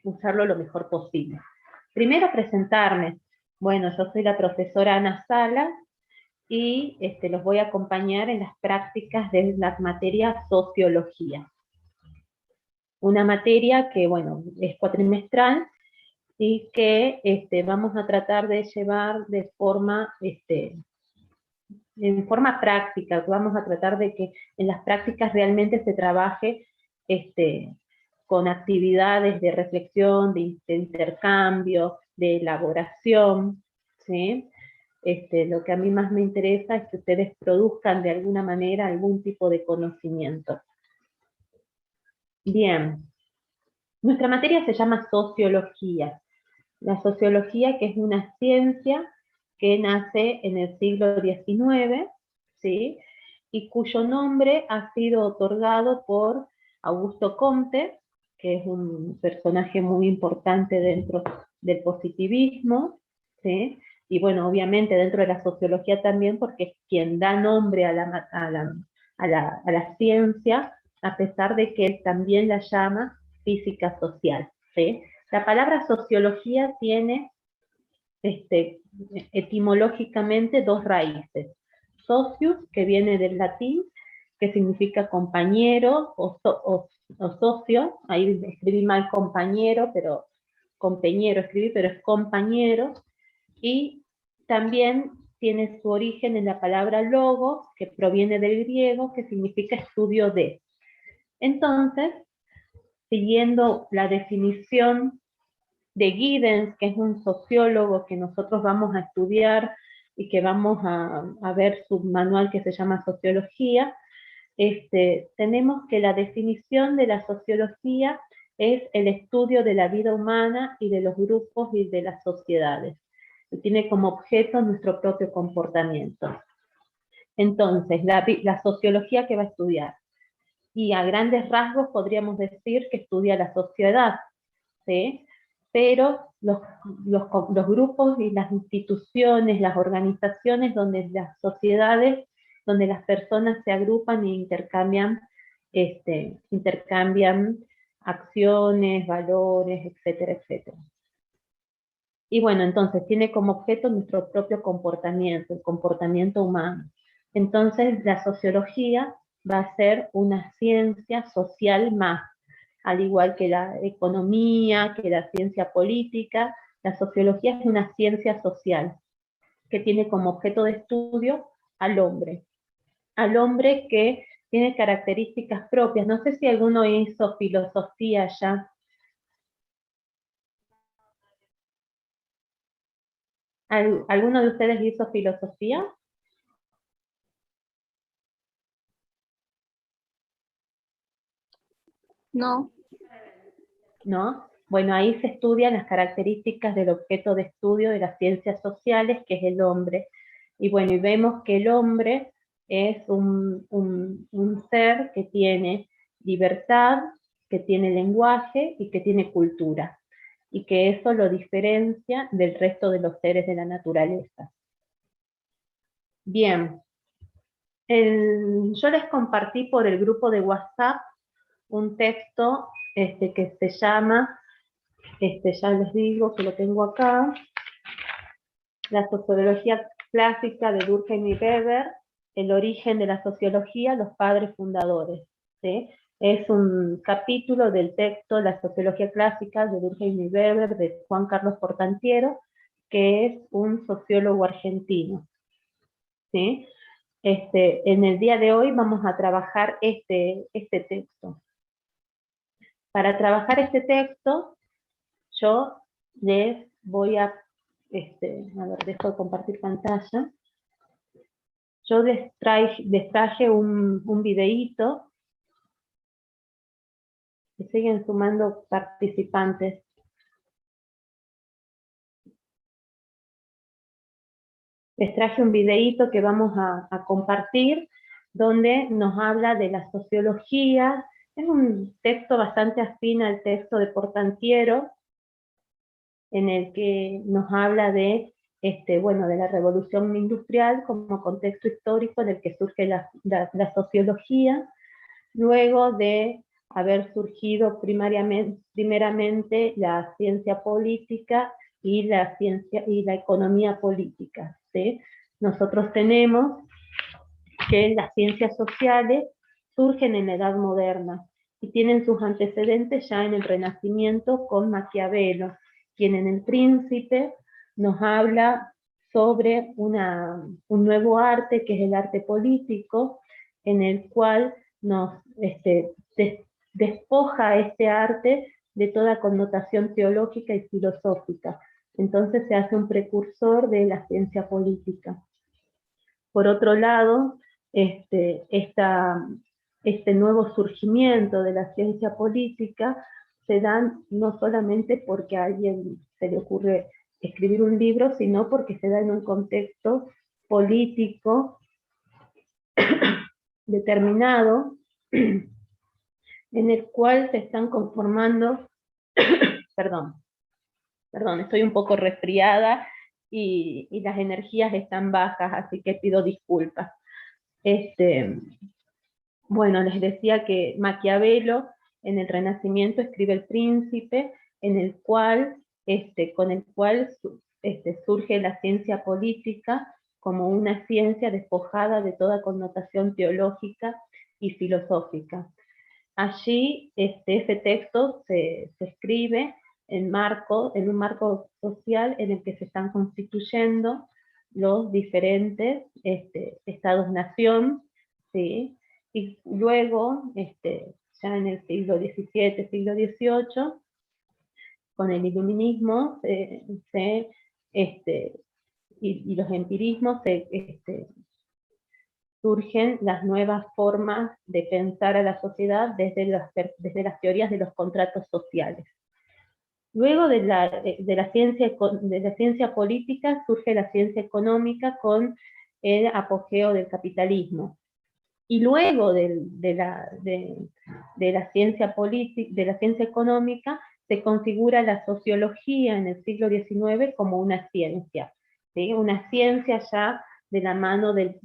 usarlo lo mejor posible. Primero presentarme. Bueno, yo soy la profesora Ana Sala y los voy a acompañar en las prácticas de la materia sociología. Una materia que, bueno, es cuatrimestral y que vamos a tratar de llevar de forma, en forma práctica. Vamos a tratar de que en las prácticas realmente se trabaje con actividades de reflexión, de intercambio, de elaboración, ¿sí? Lo que a mí más me interesa es que ustedes produzcan de alguna manera algún tipo de conocimiento. Bien, nuestra materia se llama sociología. La sociología, que es una ciencia que nace en el siglo XIX, ¿sí? Y cuyo nombre ha sido otorgado por Augusto Comte, que es un personaje muy importante dentro del positivismo, ¿sí? Y bueno, obviamente dentro de la sociología también, porque es quien da nombre a la ciencia, a pesar de que él también la llama física social, ¿sí? La palabra sociología tiene etimológicamente dos raíces. Socius, que viene del latín, que significa compañero o socio, ahí escribí mal compañero, pero compañero escribí, pero es compañero, y también tiene su origen en la palabra logos, que proviene del griego, que significa estudio de. Entonces, siguiendo la definición de Giddens, que es un sociólogo que nosotros vamos a estudiar y que vamos a ver su manual que se llama Sociología, tenemos que la definición de la sociología es el estudio de la vida humana y de los grupos y de las sociedades. Y tiene como objeto nuestro propio comportamiento. Entonces, la sociología que va a estudiar. Y a grandes rasgos podríamos decir que estudia la sociedad, ¿sí? Pero los grupos y las instituciones, las organizaciones donde las sociedades, donde las personas se agrupan e intercambian acciones, valores, etcétera, etcétera. Y bueno, entonces tiene como objeto nuestro propio comportamiento, el comportamiento humano. Entonces la sociología va a ser una ciencia social más, al igual que la economía, que la ciencia política. La sociología es una ciencia social que tiene como objeto de estudio al hombre que tiene características propias. No sé si alguno hizo filosofía ya. ¿Alguno de ustedes hizo filosofía? No. ¿No? Bueno, ahí se estudian las características del objeto de estudio de las ciencias sociales, que es el hombre. Y bueno, y vemos que el hombre es un ser que tiene libertad, que tiene lenguaje y que tiene cultura. Y que eso lo diferencia del resto de los seres de la naturaleza. Bien, yo les compartí por el grupo de WhatsApp un texto que se llama, ya les digo que lo tengo acá, La sociología clásica de Durkheim y Weber, el origen de la sociología, los padres fundadores, ¿sí? Es un capítulo del texto La sociología clásica de Durkheim y Weber de Juan Carlos Portantiero, que es un sociólogo argentino, ¿sí? En el día de hoy vamos a trabajar este texto. Para trabajar este texto, yo les voy a ver, dejo de compartir pantalla. Yo les traje un videíto. Que siguen sumando participantes. Les traje un videíto que vamos a compartir, donde nos habla de la sociología. Es un texto bastante afín al texto de Portantiero, en el que nos habla de la revolución industrial como contexto histórico en el que surge la sociología, luego de haber surgido primeramente la ciencia política y la economía política, ¿sí? Nosotros tenemos que las ciencias sociales surgen en la Edad Moderna y tienen sus antecedentes ya en el Renacimiento con Maquiavelo, quien en El Príncipe nos habla sobre un nuevo arte, que es el arte político, en el cual nos despoja este arte de toda connotación teológica y filosófica. Entonces se hace un precursor de la ciencia política. Por otro lado, este nuevo surgimiento de la ciencia política se dan no solamente porque a alguien se le ocurre escribir un libro, sino porque se da en un contexto político determinado, en el cual se están conformando, perdón, estoy un poco resfriada y las energías están bajas, así que pido disculpas. Bueno, les decía que Maquiavelo en el Renacimiento escribe El Príncipe, en el cual, con el cual surge la ciencia política como una ciencia despojada de toda connotación teológica y filosófica. Allí ese texto se escribe en un marco social en el que se están constituyendo los diferentes estados-nación, ¿sí? Y luego, ya en el siglo XVII, siglo XVIII, con el iluminismo y los empirismos surgen las nuevas formas de pensar a la sociedad desde las teorías de los contratos sociales. Luego de la ciencia política surge la ciencia económica con el apogeo del capitalismo. Y luego de la ciencia económica se configura la sociología en el siglo XIX como una ciencia, ¿sí? Una ciencia ya de la mano del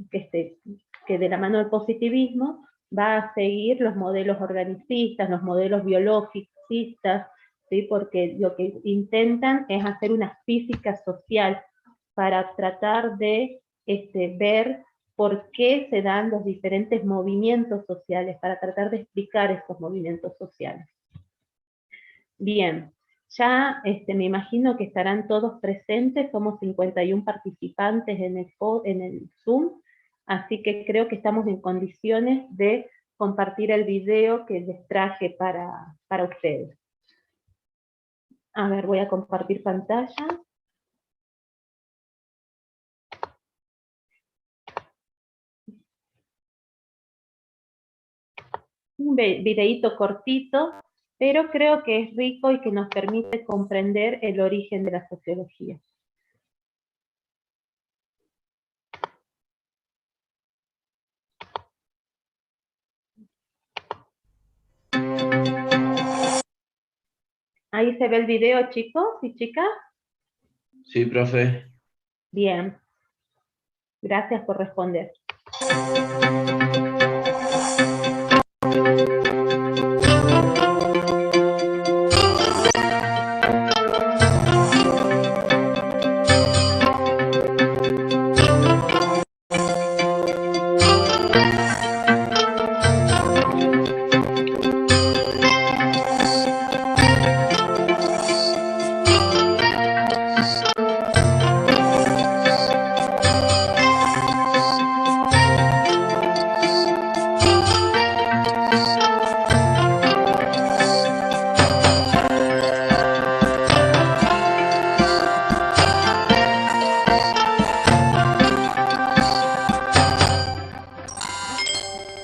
positivismo va a seguir los modelos organicistas, los modelos biologicistas, ¿sí? Porque lo que intentan es hacer una física social para tratar de ver por qué se dan los diferentes movimientos sociales, para tratar de explicar esos movimientos sociales. Bien, ya me imagino que estarán todos presentes, somos 51 participantes en el Zoom, así que creo que estamos en condiciones de compartir el video que les traje para ustedes. A ver, voy a compartir pantalla. Un videíto cortito, pero creo que es rico y que nos permite comprender el origen de la sociología. ¿Ahí se ve el video, chicos y chicas? Sí, profe. Bien. Gracias por responder.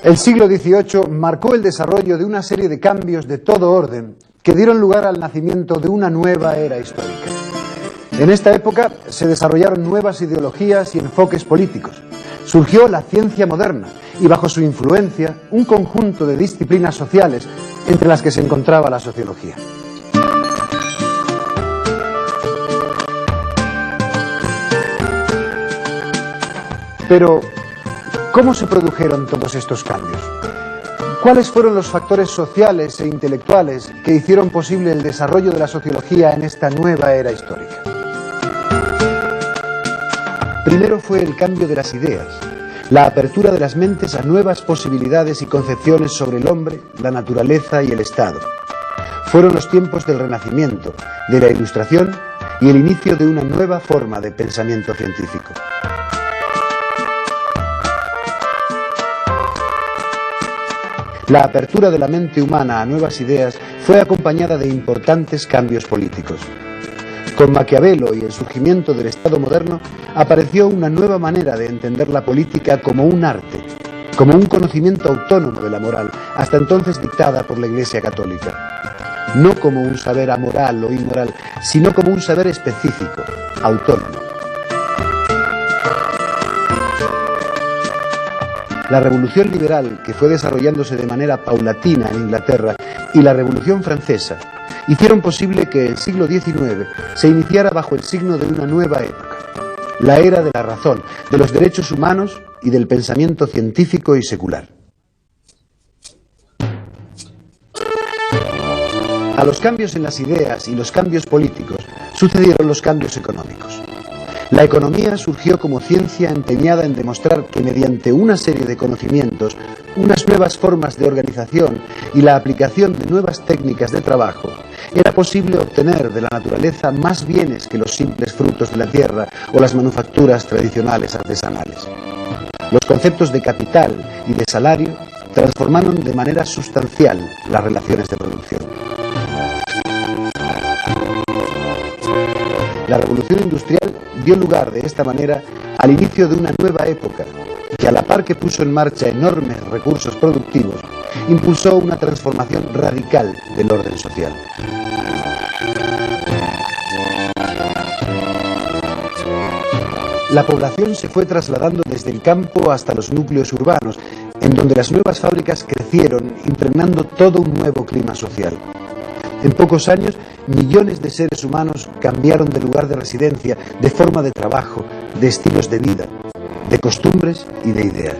El siglo XVIII marcó el desarrollo de una serie de cambios de todo orden que dieron lugar al nacimiento de una nueva era histórica. En esta época se desarrollaron nuevas ideologías y enfoques políticos. Surgió la ciencia moderna y bajo su influencia un conjunto de disciplinas sociales entre las que se encontraba la sociología. Pero, ¿cómo se produjeron todos estos cambios? ¿Cuáles fueron los factores sociales e intelectuales que hicieron posible el desarrollo de la sociología en esta nueva era histórica? Primero fue el cambio de las ideas, la apertura de las mentes a nuevas posibilidades y concepciones sobre el hombre, la naturaleza y el Estado. Fueron los tiempos del Renacimiento, de la Ilustración y el inicio de una nueva forma de pensamiento científico. La apertura de la mente humana a nuevas ideas fue acompañada de importantes cambios políticos. Con Maquiavelo y el surgimiento del Estado moderno, apareció una nueva manera de entender la política como un arte, como un conocimiento autónomo de la moral, hasta entonces dictada por la Iglesia Católica. No como un saber amoral o inmoral, sino como un saber específico, autónomo. La Revolución Liberal, que fue desarrollándose de manera paulatina en Inglaterra, y la Revolución Francesa, hicieron posible que el siglo XIX se iniciara bajo el signo de una nueva época, la era de la razón, de los derechos humanos y del pensamiento científico y secular. A los cambios en las ideas y los cambios políticos sucedieron los cambios económicos. La economía surgió como ciencia empeñada en demostrar que mediante una serie de conocimientos, unas nuevas formas de organización y la aplicación de nuevas técnicas de trabajo, era posible obtener de la naturaleza más bienes que los simples frutos de la tierra o las manufacturas tradicionales artesanales. Los conceptos de capital y de salario transformaron de manera sustancial las relaciones de producción. La revolución industrial dio lugar de esta manera al inicio de una nueva época que, a la par que puso en marcha enormes recursos productivos, impulsó una transformación radical del orden social. La población se fue trasladando desde el campo hasta los núcleos urbanos, en donde las nuevas fábricas crecieron, impregnando todo un nuevo clima social. En pocos años, millones de seres humanos cambiaron de lugar de residencia, de forma de trabajo, de estilos de vida, de costumbres y de ideas.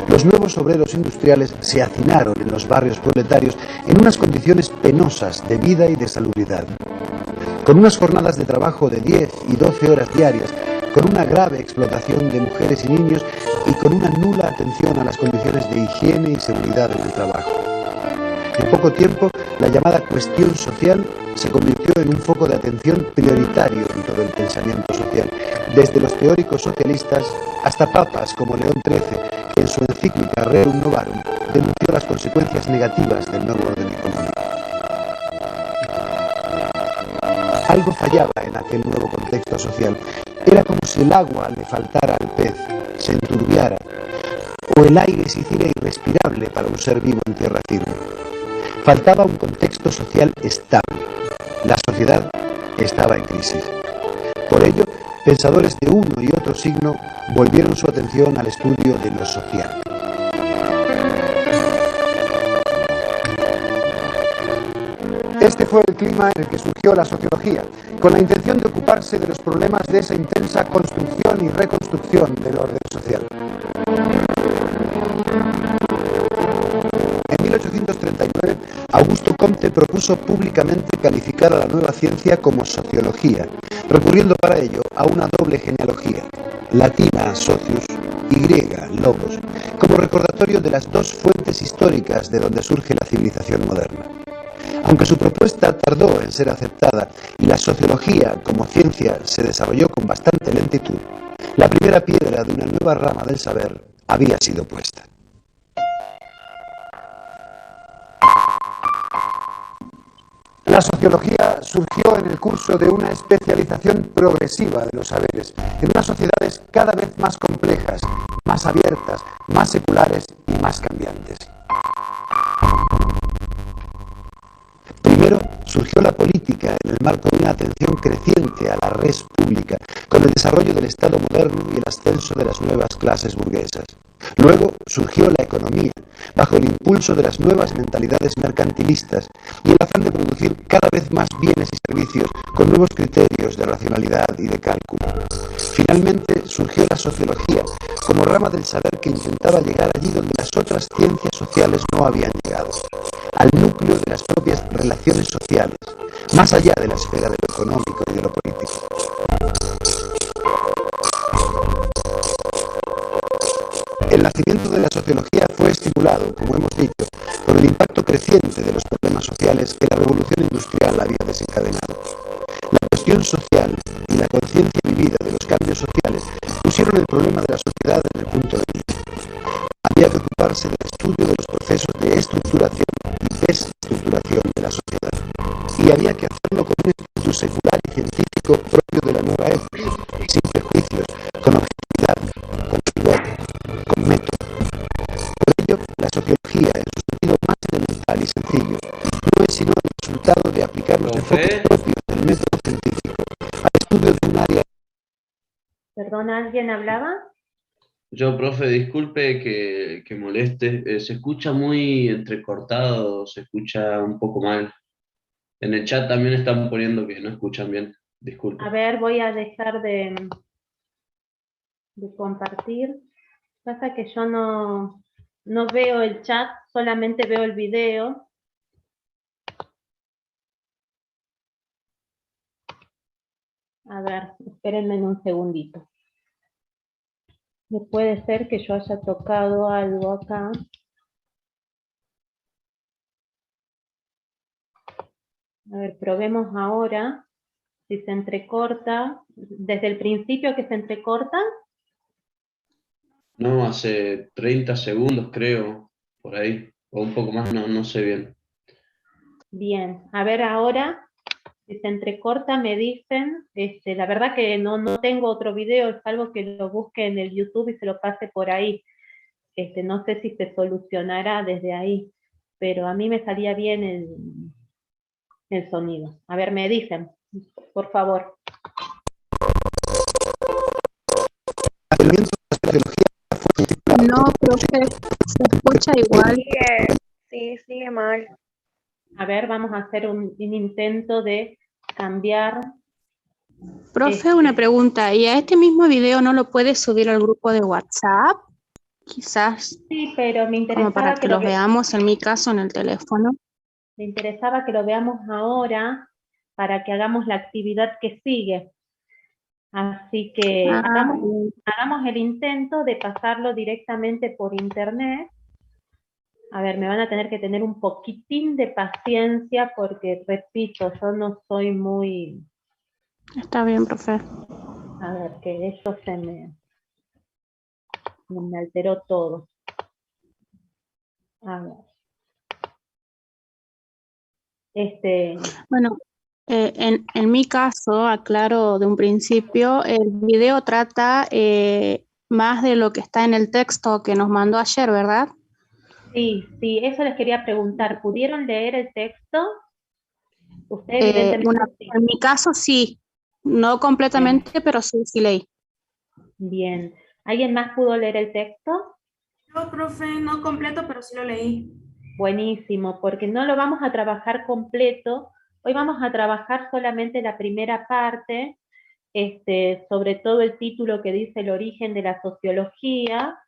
Los nuevos obreros industriales se hacinaron en los barrios proletarios en unas condiciones penosas de vida y de salubridad, con unas jornadas de trabajo de 10 y 12 horas diarias, con una grave explotación de mujeres y niños y con una nula atención a las condiciones de higiene y seguridad en el trabajo. En poco tiempo, la llamada cuestión social se convirtió en un foco de atención prioritario dentro del pensamiento social, desde los teóricos socialistas hasta papas como León XIII, que en su encíclica Rerum Novarum denunció las consecuencias negativas del nuevo orden económico. Algo fallaba en aquel nuevo contexto social. Era como si el agua le faltara al pez, se enturbiara, o el aire se hiciera irrespirable para un ser vivo en tierra firme. Faltaba un contexto social estable. La sociedad estaba en crisis. Por ello, pensadores de uno y otro signo volvieron su atención al estudio de lo social. Este fue el clima en el que surgió la sociología, con la intención de ocuparse de los problemas de esa intensa construcción y reconstrucción del orden social. En 1839, Augusto Comte propuso públicamente calificar a la nueva ciencia como sociología, recurriendo para ello a una doble genealogía, latina socius y griega logos, como recordatorio de las dos fuentes históricas de donde surge la civilización moderna. Aunque su propuesta tardó en ser aceptada y la sociología como ciencia se desarrolló con bastante lentitud, la primera piedra de una nueva rama del saber había sido puesta. La sociología surgió en el curso de una especialización progresiva de los saberes, en unas sociedades cada vez más complejas, más abiertas, más seculares y más cambiantes. Primero surgió la política en el marco de una atención creciente a la res pública, con el desarrollo del Estado moderno y el ascenso de las nuevas clases burguesas. Luego surgió la economía, bajo el impulso de las nuevas mentalidades mercantilistas y el afán de producir cada vez más bienes y servicios con nuevos criterios de racionalidad y de cálculo. Finalmente surgió la sociología, como rama del saber que intentaba llegar allí donde las otras ciencias sociales no habían llegado, al núcleo de las propias relaciones sociales, más allá de la esfera de lo económico y de lo político. El nacimiento de la sociología fue estimulado, como hemos dicho, por el impacto creciente de los problemas sociales que la revolución industrial había desencadenado. La cuestión social y la conciencia vivida de los cambios sociales pusieron el problema de la sociedad en el punto de vista. Había que ocuparse del estudio de los procesos de estructuración y desestructuración de la sociedad. Y había que hacerlo con un espíritu secular y científico propio de la nueva época, sin prejuicios, con objetividad, con rigor, con método. Por ello, la sociología, en su sentido más elemental y sencillo, no es sino el resultado de aplicar los enfoques propios del método científico al estudio de un área. Perdón, ¿alguien hablaba? Yo, profe, disculpe que moleste. Se escucha muy entrecortado, se escucha un poco mal. En el chat también están poniendo que no escuchan bien. Disculpe. A ver, voy a dejar de compartir. Pasa que yo no veo el chat, solamente veo el video. A ver, espérenme un segundito. Puede ser que yo haya tocado algo acá. A ver, probemos ahora si se entrecorta. ¿Desde el principio que se entrecorta? No, hace 30 segundos creo, por ahí, o un poco más, no sé bien. Bien, a ver ahora, si se entrecorta me dicen, la verdad que no tengo otro video, es algo que lo busque en el YouTube y se lo pase por ahí. No sé si se solucionará desde ahí, pero a mí me salía bien el sonido. A ver, me dicen, por favor. No, profe, se escucha igual. Sigue mal. A ver, vamos a hacer un intento de cambiar. Profe, una pregunta. ¿Y a este mismo video no lo puedes subir al grupo de WhatsApp? Quizás Sí, pero me como para interesaba que los veamos, en mi caso, en el teléfono. Me interesaba que lo veamos ahora para que hagamos la actividad que sigue. Así que hagamos el intento de pasarlo directamente por internet. A ver, me van a tener que tener un poquitín de paciencia porque, repito, yo no soy muy... Está bien, profe. A ver, que eso me alteró todo. A ver. Bueno, en mi caso, aclaro de un principio, el video trata más de lo que está en el texto que nos mandó ayer, ¿verdad? Sí, eso les quería preguntar. ¿Pudieron leer el texto? Usted evidentemente sí. En mi caso sí, no completamente, Bien. pero sí leí. Bien. ¿Alguien más pudo leer el texto? Yo, profe, no completo, pero sí lo leí. Buenísimo, porque no lo vamos a trabajar completo. Hoy vamos a trabajar solamente la primera parte, sobre todo el título que dice el origen de la sociología,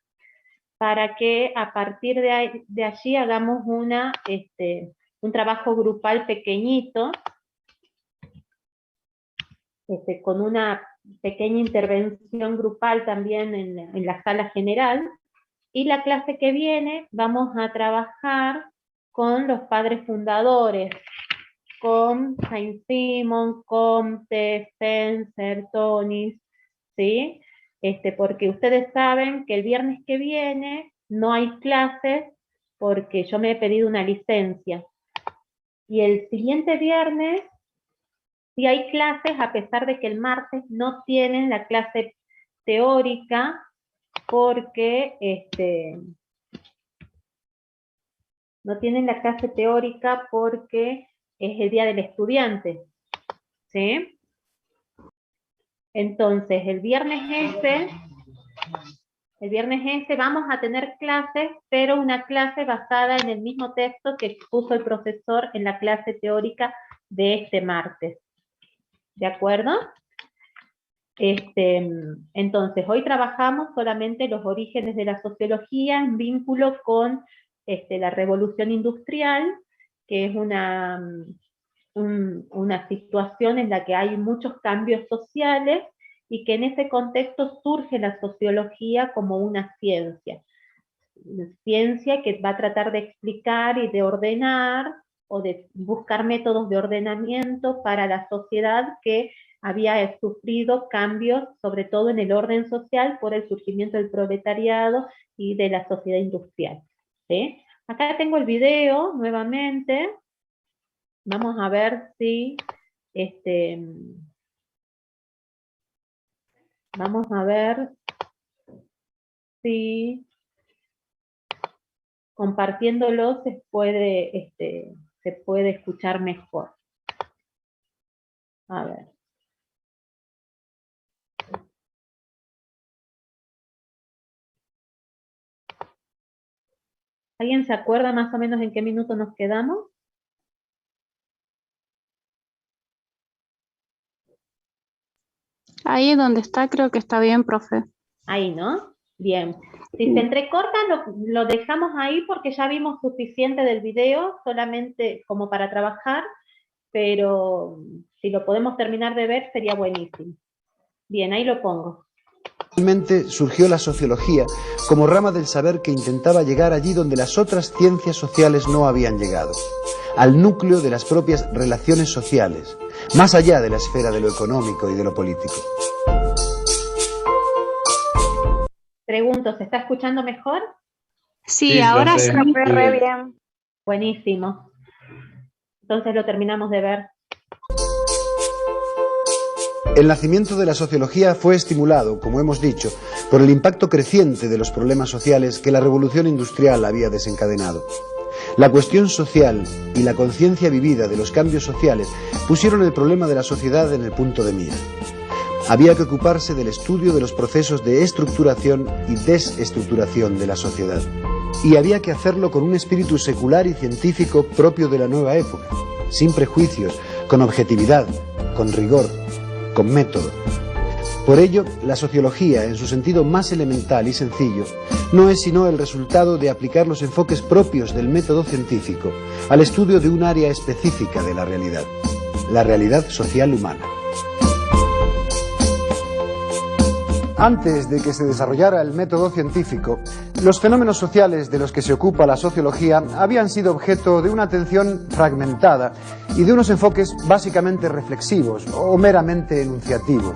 para que a partir de allí hagamos un trabajo grupal pequeñito, con una pequeña intervención grupal también en la sala general. Y la clase que viene vamos a trabajar con los padres fundadores, con Saint-Simon, Comte, Spencer, Tonis, ¿sí? Porque ustedes saben que el viernes que viene no hay clases porque yo me he pedido una licencia. Y el siguiente viernes sí hay clases, a pesar de que el martes no tienen la clase teórica, porque no tienen la clase teórica porque es el Día del Estudiante, ¿sí? Entonces, el viernes ese vamos a tener clases, pero una clase basada en el mismo texto que puso el profesor en la clase teórica de este martes. ¿De acuerdo? Entonces, hoy trabajamos solamente los orígenes de la sociología en vínculo con la revolución industrial, que es una situación en la que hay muchos cambios sociales y que en ese contexto surge la sociología como una ciencia que va a tratar de explicar y de ordenar o de buscar métodos de ordenamiento para la sociedad que había sufrido cambios, sobre todo en el orden social, por el surgimiento del proletariado y de la sociedad industrial. ¿Sí? Acá tengo el video nuevamente. Vamos a ver si vamos a ver si compartiéndolo se puede escuchar mejor. A ver. ¿Alguien se acuerda más o menos en qué minuto nos quedamos? Ahí donde está creo que está bien, profe. Ahí, ¿no? Bien. Si se entrecorta, lo dejamos ahí porque ya vimos suficiente del video, solamente como para trabajar, pero si lo podemos terminar de ver sería buenísimo. Bien, ahí lo pongo. Finalmente surgió la sociología como rama del saber que intentaba llegar allí donde las otras ciencias sociales no habían llegado, al núcleo de las propias relaciones sociales, más allá de la esfera de lo económico y de lo político. Pregunto, ¿se está escuchando mejor? Sí, ahora profe, sí. muy Profe, re bien. bien. Buenísimo. Entonces lo terminamos de ver. El nacimiento de la sociología fue estimulado, como hemos dicho, por el impacto creciente de los problemas sociales que la revolución industrial había desencadenado. La cuestión social y la conciencia vivida de los cambios sociales pusieron el problema de la sociedad en el punto de mira. Había que ocuparse del estudio de los procesos de estructuración y desestructuración de la sociedad. Y había que hacerlo con un espíritu secular y científico propio de la nueva época, sin prejuicios, con objetividad, con rigor, con método. Por ello, la sociología, en su sentido más elemental y sencillo, no es sino el resultado de aplicar los enfoques propios del método científico al estudio de un área específica de la realidad social humana. Antes de que se desarrollara el método científico, los fenómenos sociales de los que se ocupa la sociología habían sido objeto de una atención fragmentada y de unos enfoques básicamente reflexivos o meramente enunciativos.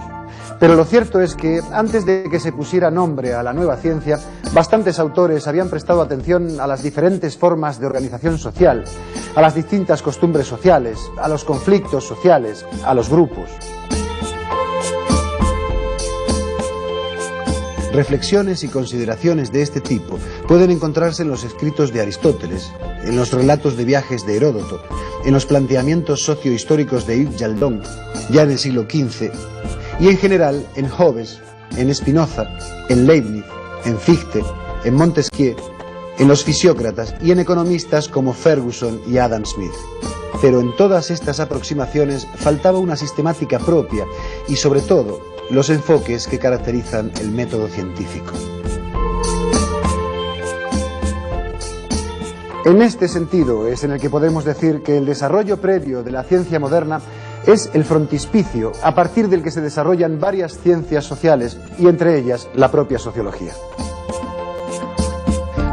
Pero lo cierto es que antes de que se pusiera nombre a la nueva ciencia, bastantes autores habían prestado atención a las diferentes formas de organización social, a las distintas costumbres sociales, a los conflictos sociales, a los grupos. Reflexiones y consideraciones de este tipo pueden encontrarse en los escritos de Aristóteles, en los relatos de viajes de Heródoto, en los planteamientos sociohistóricos de Yves Jaldon, ya en el siglo XV, y en general en Hobbes, en Spinoza, en Leibniz, en Fichte, en Montesquieu, en los fisiócratas y en economistas como Ferguson y Adam Smith. Pero en todas estas aproximaciones faltaba una sistemática propia y, sobre todo, los enfoques que caracterizan el método científico. En este sentido es en el que podemos decir que el desarrollo previo de la ciencia moderna es el frontispicio a partir del que se desarrollan varias ciencias sociales y entre ellas la propia sociología.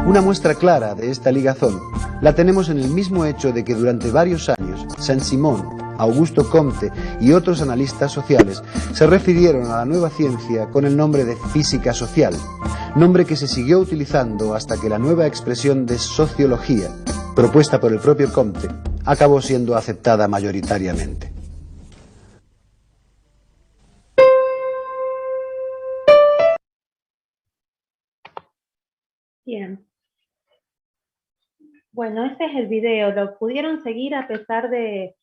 Una muestra clara de esta ligazón la tenemos en el mismo hecho de que durante varios años Saint-Simon, Augusto Comte y otros analistas sociales se refirieron a la nueva ciencia con el nombre de física social, nombre que se siguió utilizando hasta que la nueva expresión de sociología, propuesta por el propio Comte, acabó siendo aceptada mayoritariamente. Bien. Bueno, este es el video. ¿Lo pudieron seguir a pesar de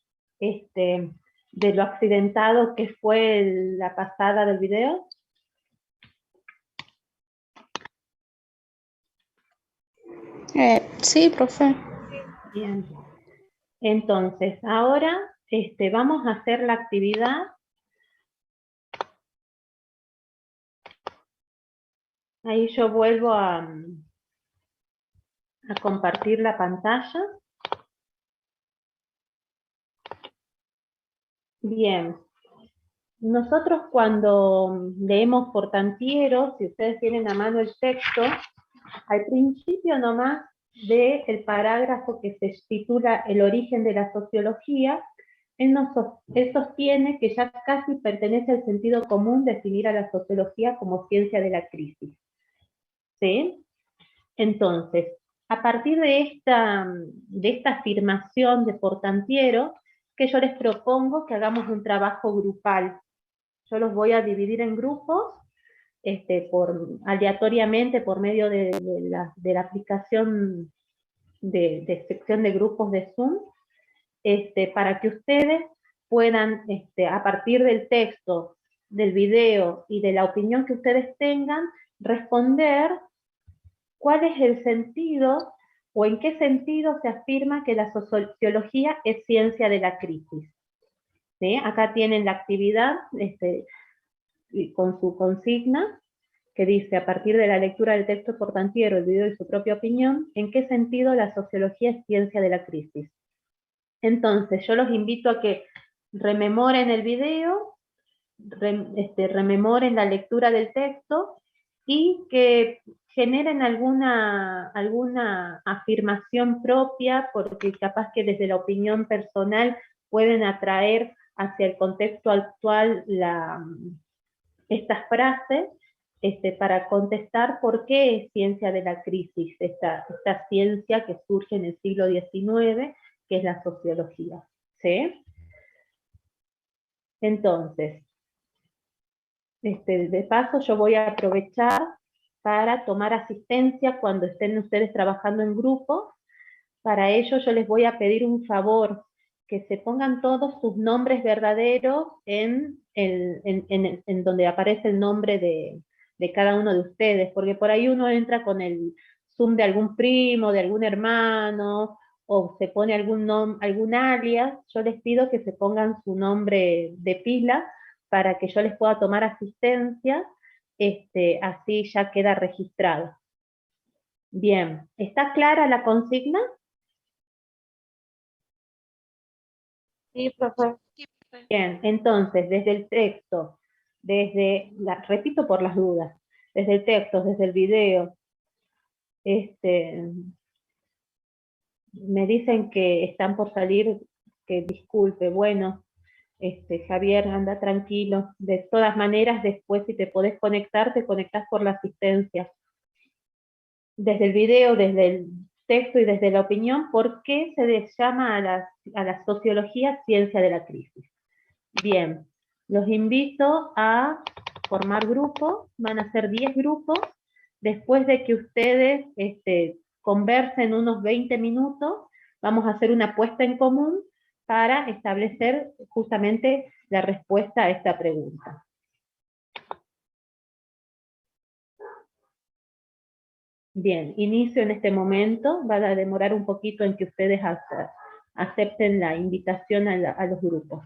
lo accidentado que fue la pasada del video? Sí, profe. Bien. Entonces, ahora vamos a hacer la actividad Ahí yo vuelvo a compartir la pantalla. Bien. Nosotros cuando leemos Portantiero, si ustedes tienen a mano el texto, al principio nomás del parágrafo que se titula El origen de la sociología, él sostiene que ya casi pertenece al sentido común definir a la sociología como ciencia de la crisis. ¿Sí? Entonces, a partir de esta afirmación de Portantiero, que yo les propongo que hagamos un trabajo grupal. Yo los voy a dividir en grupos, aleatoriamente por medio de la aplicación de sección de grupos de Zoom, para que ustedes puedan, a partir del texto, del video y de la opinión que ustedes tengan, responder cuál es el sentido o en qué sentido se afirma que la sociología es ciencia de la crisis. ¿Sí? Acá tienen la actividad con su consigna, que dice, a partir de la lectura del texto Portantiero, el video y su propia opinión, ¿en qué sentido la sociología es ciencia de la crisis? Entonces, yo los invito a que rememoren el video, rememoren la lectura del texto y que generen alguna afirmación propia, porque capaz que desde la opinión personal pueden atraer hacia el contexto actual estas frases, para contestar por qué es ciencia de la crisis, esta ciencia que surge en el siglo XIX, que es la sociología. ¿Sí? Entonces, de paso yo voy a aprovechar para tomar asistencia cuando estén ustedes trabajando en grupo. Para ello yo les voy a pedir un favor, que se pongan todos sus nombres verdaderos en donde aparece el nombre de cada uno de ustedes, porque por ahí uno entra con el Zoom de algún primo, de algún hermano, o se pone algún alias. Yo les pido que se pongan su nombre de pila para que yo les pueda tomar asistencia, así ya queda registrado. Bien, ¿está clara la consigna? Sí, profe. Bien, entonces, desde el texto, repito por las dudas, desde el texto, desde el video, me dicen que están por salir, que disculpe, bueno, Javier, anda tranquilo, de todas maneras, después si te podés conectar, te conectás por la asistencia. Desde el video, desde el texto y desde la opinión, ¿por qué se les llama a la sociología ciencia de la crisis? Bien, los invito a formar grupos, van a ser 10 grupos, después de que ustedes conversen unos 20 minutos, vamos a hacer una puesta en común para establecer justamente la respuesta a esta pregunta. Bien, inicio en este momento, va a demorar un poquito en que ustedes acepten la invitación a los grupos.